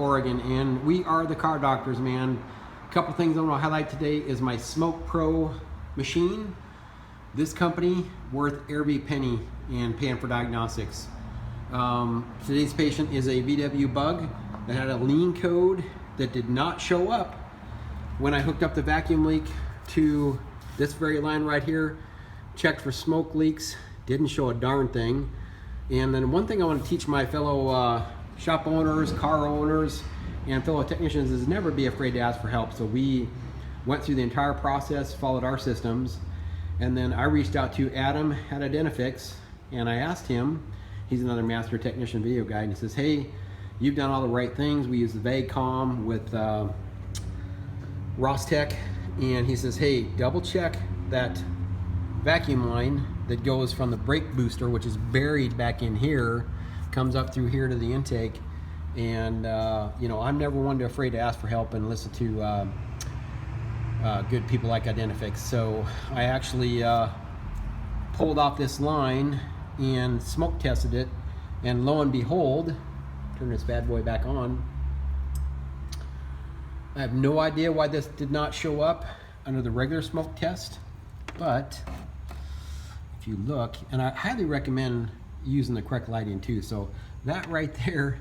Oregon, and we are the car doctors, man. A couple things I want to highlight today is my Smoke Pro machine. This company worth every penny in paying for diagnostics. Today's patient is a VW bug that had a lean code that did not show up when I hooked up the vacuum leak to this very line right here. Checked for smoke leaks, didn't show a darn thing. And then one thing I want to teach my fellow shop owners, car owners, and fellow technicians is never be afraid to ask for help. So we went through the entire process, followed our systems, and then I reached out to Adam at Identifix, and I asked him, he's another master technician video guy, and he says, hey, you've done all the right things. We use the vaccum with Ross Tech, and he says, hey, double check that vacuum line that goes from the brake booster, which is buried back in here, comes up through here to the intake. And you know, I'm never one to afraid to ask for help and listen to good people like Identifix. So I actually pulled off this line and smoke tested it, and lo and behold, turn this bad boy back on. I have no idea why this did not show up under the regular smoke test, but if you look, and I highly recommend using the correct lighting too. So that right there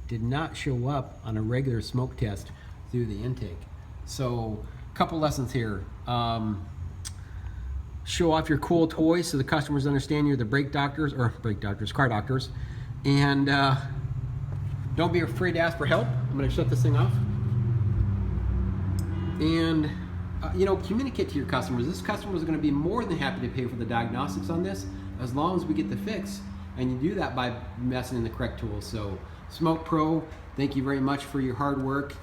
did not show up on a regular smoke test through the intake. So a couple lessons here. Show off your cool toys so the customers understand you're the car doctors. And don't be afraid to ask for help. I'm gonna shut this thing off. And you know, communicate to your customers. This customer is gonna be more than happy to pay for the diagnostics on this as long as we get the fix. And you do that by messing in the correct tools. So Smoke Pro, thank you very much for your hard work.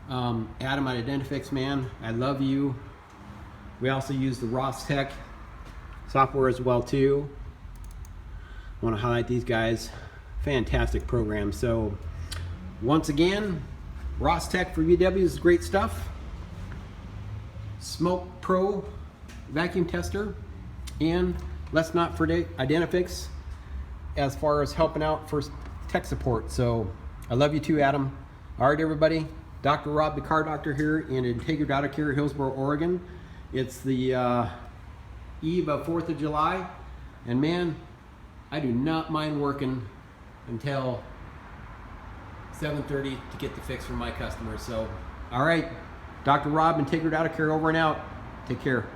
Adam at Identifix, man, I love you. We also use the Ross Tech software as well too. I want to highlight these guys. Fantastic program. So once again, Ross Tech for VW is great stuff. Smoke Pro vacuum tester, and let's not forget Identifix as far as helping out for tech support. So I love you too, Adam. All right, everybody. Dr. Rob, the car doctor here in Integra Data Care, Hillsboro, Oregon. It's the eve of 4th of July, and man, I do not mind working until 7:30 to get the fix for my customers. So, all right, Dr. Rob, Integra Data Care over and out. Take care.